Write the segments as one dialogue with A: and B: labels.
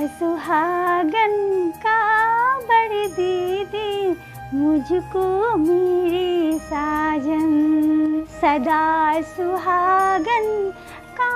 A: सुहागन का बड़ी दीदी मुझको मेरी साजन, सदा सुहागन का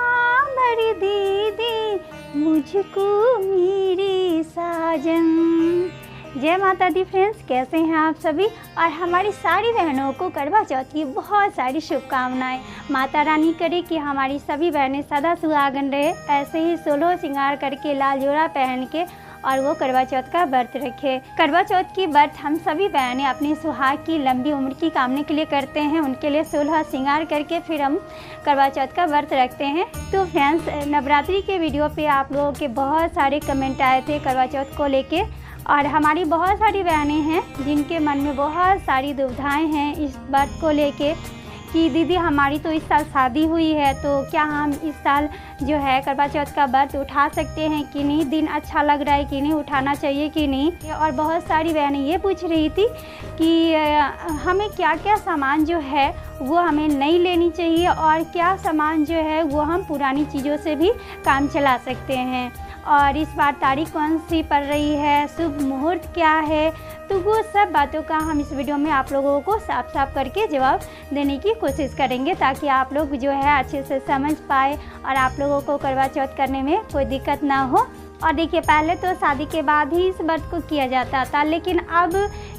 A: बड़ी दीदी मुझको मेरी साजन। जय माता दी फ्रेंड्स, कैसे हैं आप सभी। और हमारी सारी बहनों को करवा चौथ की बहुत सारी शुभकामनाएं। माता रानी करे कि हमारी सभी बहनें सदा सुहागन रहे, ऐसे ही 16 श्रृंगार करके लाल जोड़ा पहन के और वो करवा चौथ का व्रत रखे। करवा चौथ की व्रत हम सभी बहनें अपने सुहाग की लंबी उम्र की कामना के लिए करते हैं। उनके लिए 16 श्रृंगार करके फिर हम करवा चौथ का व्रत रखते हैं। तो फ्रेंड्स, नवरात्रि के वीडियो पे आप लोगों के बहुत सारे कमेंट आए थे करवा चौथ को लेके, और हमारी बहुत सारी बहनें हैं जिनके मन में बहुत सारी दुविधाएं हैं इस व्रत को लेके कि दीदी हमारी तो इस साल शादी हुई है, तो क्या हम इस साल जो है करवा चौथ का व्रत उठा सकते हैं कि नहीं, दिन अच्छा लग रहा है कि नहीं, उठाना चाहिए कि नहीं। और बहुत सारी बहनें ये पूछ रही थी कि हमें क्या क्या सामान जो है वो हमें नहीं लेनी चाहिए और क्या सामान जो है वो हम पुरानी चीज़ों से भी काम चला सकते हैं, और इस बार तारीख कौन सी पड़ रही है, शुभ मुहूर्त क्या है। तो वो सब बातों का हम इस वीडियो में आप लोगों को साफ साफ करके जवाब देने की कोशिश करेंगे, ताकि आप लोग जो है अच्छे से समझ पाए और आप लोगों को करवा चौथ करने में कोई दिक्कत ना हो। और देखिए, पहले तो शादी के बाद ही इस व्रत को किया जाता था, लेकिन अब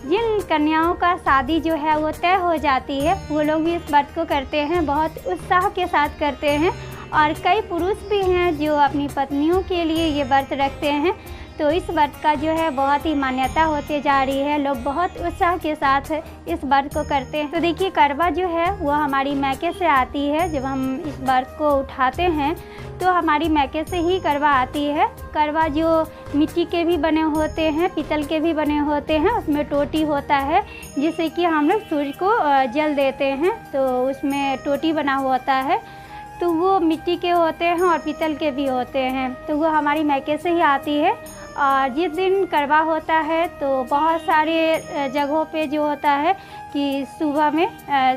A: जिन कन्याओं का शादी जो है वो तय हो जाती है, वो लोग भी इस व्रत को करते हैं, बहुत उत्साह के साथ करते हैं। और कई पुरुष भी हैं जो अपनी पत्नियों के लिए ये व्रत रखते हैं। तो इस व्रत का जो है बहुत ही मान्यता होती जा रही है, लोग बहुत उत्साह के साथ इस व्रत को करते हैं। तो देखिए, करवा जो है वो हमारी मैके से आती है। जब हम इस व्रत को उठाते हैं तो हमारी मैके से ही करवा आती है। करवा जो मिट्टी के भी बने होते हैं, पीतल के भी बने होते हैं, उसमें टोटी होता है जिससे कि हम लोग सूर्य को जल देते हैं, तो उसमें टोटी बना होता है। तो वो मिट्टी के होते हैं और पीतल के भी होते हैं, तो वो हमारी मैके से ही आती है। और जिस दिन करवा होता है तो बहुत सारे जगहों पे जो होता है कि सुबह में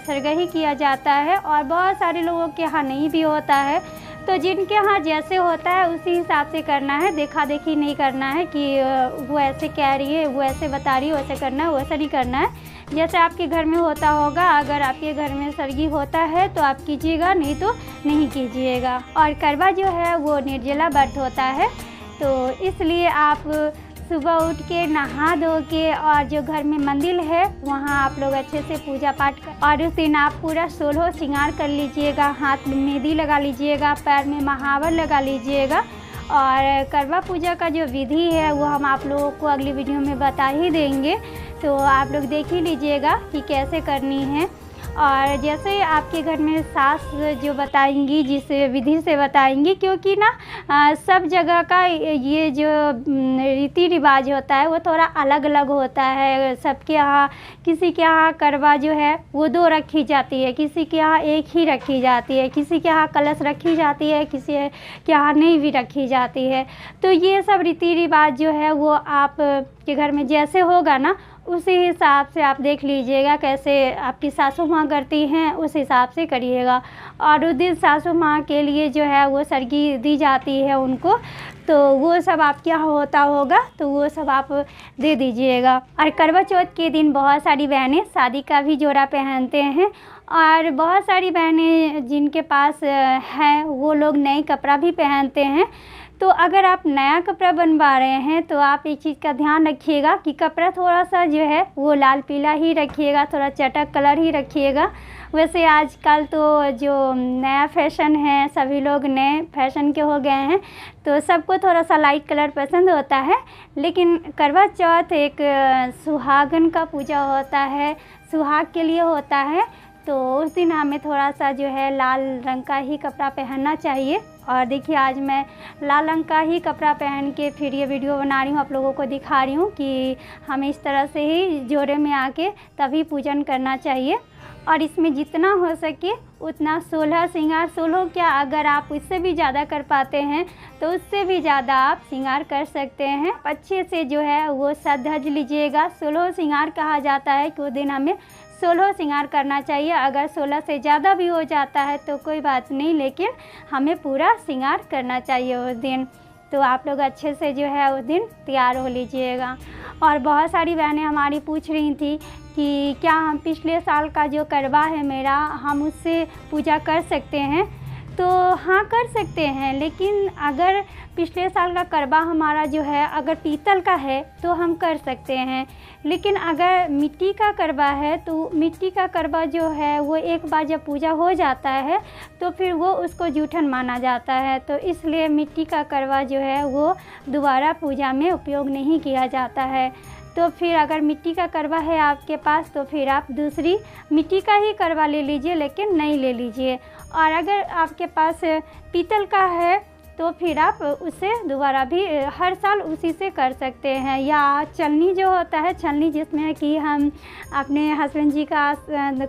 A: सरगही किया जाता है, और बहुत सारे लोगों के यहाँ नहीं भी होता है। तो जिनके यहाँ जैसे होता है उसी हिसाब से करना है, देखा देखी नहीं करना है कि वो ऐसे कह रही है, वो ऐसे बता रही है, वैसे करना है, वैसा नहीं करना है। जैसे आपके घर में होता होगा, अगर आपके घर में सरगी होता है तो आप कीजिएगा, नहीं तो नहीं कीजिएगा। और करवा जो है वो निर्जला व्रत होता है, तो इसलिए आप सुबह उठ के नहा धो के और जो घर में मंदिर है वहाँ आप लोग अच्छे से पूजा पाठ कर, और उस दिन आप पूरा 16 श्रृंगार कर लीजिएगा, हाथ में मेहंदी लगा लीजिएगा, पैर में महावर लगा लीजिएगा। और करवा पूजा का जो विधि है वो हम आप लोगों को अगली वीडियो में बता ही देंगे, तो आप लोग देख ही लीजिएगा कि कैसे करनी है। और जैसे आपके घर में सास जो बताएंगी, जिस विधि से बताएंगी, क्योंकि ना सब जगह का ये जो रीति रिवाज होता है वो थोड़ा अलग अलग होता है। सबके यहाँ, किसी के यहाँ करवा जो है वो 2 रखी जाती है, किसी के यहाँ 1 ही रखी जाती है, किसी के यहाँ कलश रखी जाती है, किसी के यहाँ नहीं भी रखी जाती है। तो ये सब रीति रिवाज जो है वो आप के घर में जैसे होगा ना, उसी हिसाब से आप देख लीजिएगा कैसे आपकी सासू माँ करती हैं, उस हिसाब से करिएगा। और उस दिन सासू माँ के लिए जो है वो सरगी दी जाती है उनको, तो वो सब आपके यहाँ होता होगा, तो वो सब आप दे दीजिएगा। और करवा चौथ के दिन बहुत सारी बहनें शादी का भी जोड़ा पहनते हैं, और बहुत सारी बहनें जिनके पास है वो लोग नए कपड़ा भी पहनते हैं। तो अगर आप नया कपड़ा बनवा रहे हैं तो आप एक चीज़ का ध्यान रखिएगा कि कपड़ा थोड़ा सा जो है वो लाल पीला ही रखिएगा, थोड़ा चटक कलर ही रखिएगा। वैसे आजकल तो जो नया फैशन है, सभी लोग नए फैशन के हो गए हैं, तो सबको थोड़ा सा लाइट कलर पसंद होता है। लेकिन करवा चौथ एक सुहागन का पूजा होता है, सुहाग के लिए होता है, तो उस दिन हमें थोड़ा सा जो है लाल रंग का ही कपड़ा पहनना चाहिए। और देखिए, आज मैं लाल रंग का ही कपड़ा पहन के फिर ये वीडियो बना रही हूँ, आप लोगों को दिखा रही हूँ कि हमें इस तरह से ही जोड़े में आके तभी पूजन करना चाहिए। और इसमें जितना हो सके उतना 16 श्रृंगार, 16 क्या, अगर आप उससे भी ज़्यादा कर पाते हैं तो उससे भी ज़्यादा आप श्रृंगार कर सकते हैं। अच्छे से जो है वो सज लीजिएगा। 16 श्रृंगार कहा जाता है कि उस दिन हमें 16 श्रृंगार करना चाहिए। अगर 16 से ज़्यादा भी हो जाता है तो कोई बात नहीं, लेकिन हमें पूरा श्रृंगार करना चाहिए उस दिन। तो आप लोग अच्छे से जो है उस दिन तैयार हो लीजिएगा। और बहुत सारी बहनें हमारी पूछ रही थी कि क्या हम पिछले साल का जो करवा है मेरा, हम उससे पूजा कर सकते हैं? तो हाँ, कर सकते हैं, लेकिन अगर पिछले साल का करवा हमारा जो है अगर पीतल का है तो हम कर सकते हैं, लेकिन अगर मिट्टी का करवा है तो मिट्टी का करवा जो है वो एक बार जब पूजा हो जाता है तो फिर वो उसको जूठन माना जाता है। तो इसलिए मिट्टी का करवा जो है वो दोबारा पूजा में उपयोग नहीं किया जाता है। तो फिर अगर मिट्टी का करवा है आपके पास तो फिर आप दूसरी मिट्टी का ही करवा ले लीजिए, लेकिन नहीं ले लीजिए। और अगर आपके पास पीतल का है तो फिर आप उसे दोबारा भी हर साल उसी से कर सकते हैं। या छलनी जो होता है, छलनी जिसमें कि हम अपने हस्बैंड जी का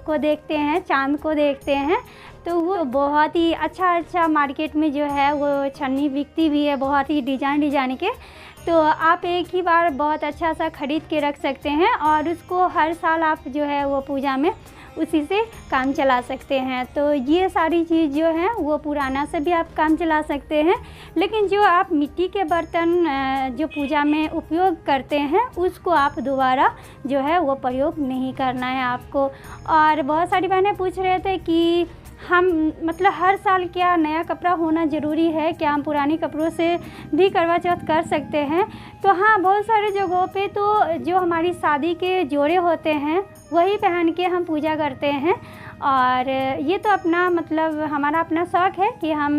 A: को देखते हैं, चाँद को देखते हैं, तो वो बहुत ही अच्छा मार्केट में जो है वो छलनी बिकती भी है, बहुत ही डिज़ाइन के। तो आप एक ही बार बहुत अच्छा सा ख़रीद के रख सकते हैं और उसको हर साल आप जो है वो पूजा में उसी से काम चला सकते हैं। तो ये सारी चीज़ जो है वो पुराना से भी आप काम चला सकते हैं, लेकिन जो आप मिट्टी के बर्तन जो पूजा में उपयोग करते हैं उसको आप दोबारा जो है वो प्रयोग नहीं करना है आपको। और बहुत सारी बहनें पूछ रहे थे कि हम मतलब हर साल क्या नया कपड़ा होना ज़रूरी है, क्या हम पुराने कपड़ों से भी करवा चौथ कर सकते हैं? तो हाँ, बहुत सारे जगहों पे तो जो हमारी शादी के जोड़े होते हैं वही पहन के हम पूजा करते हैं। और ये तो अपना मतलब हमारा अपना शौक़ है कि हम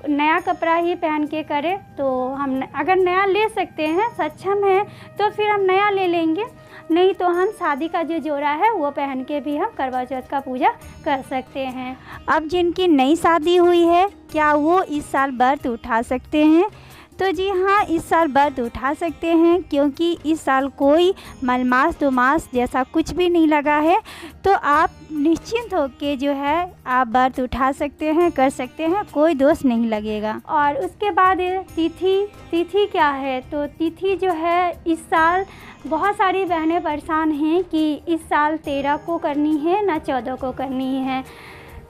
A: नया कपड़ा ही पहन के करें। तो हम अगर नया ले सकते हैं, सक्षम है, तो फिर हम नया ले लेंगे, नहीं तो हम शादी का जो जोड़ा है वो पहन के भी हम करवा चौथ का पूजा कर सकते हैं। अब जिनकी नई शादी हुई है, क्या वो इस साल व्रत उठा सकते हैं? तो जी हाँ, इस साल व्रत उठा सकते हैं, क्योंकि इस साल कोई मलमास दोमास जैसा कुछ भी नहीं लगा है। तो आप निश्चिंत होकर जो है आप व्रत उठा सकते हैं, कर सकते हैं, कोई दोष नहीं लगेगा। और उसके बाद तिथि क्या है? तो तिथि जो है इस साल बहुत सारी बहनें परेशान हैं कि इस साल 13 को करनी है ना 14 को करनी है।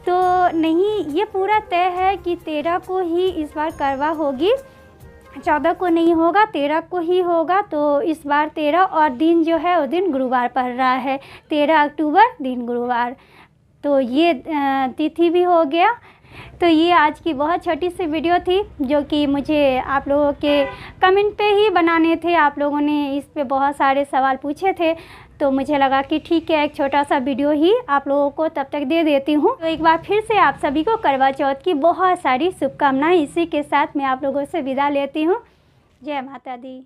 A: तो नहीं, ये पूरा तय है कि 13 को ही इस बार करवा होगी, 14 को नहीं होगा, 13 को ही होगा। तो इस बार 13 और दिन जो है वो दिन गुरुवार पड़ रहा है, 13 अक्टूबर दिन गुरुवार। तो ये तिथि भी हो गया। तो ये आज की बहुत छोटी सी वीडियो थी जो कि मुझे आप लोगों के कमेंट पे ही बनाने थे। आप लोगों ने इस पे बहुत सारे सवाल पूछे थे, तो मुझे लगा कि ठीक है, एक छोटा सा वीडियो ही आप लोगों को तब तक दे देती हूँ। तो एक बार फिर से आप सभी को करवा चौथ की बहुत सारी शुभकामनाएं। इसी के साथ मैं आप लोगों से विदा लेती हूँ। जय माता दी।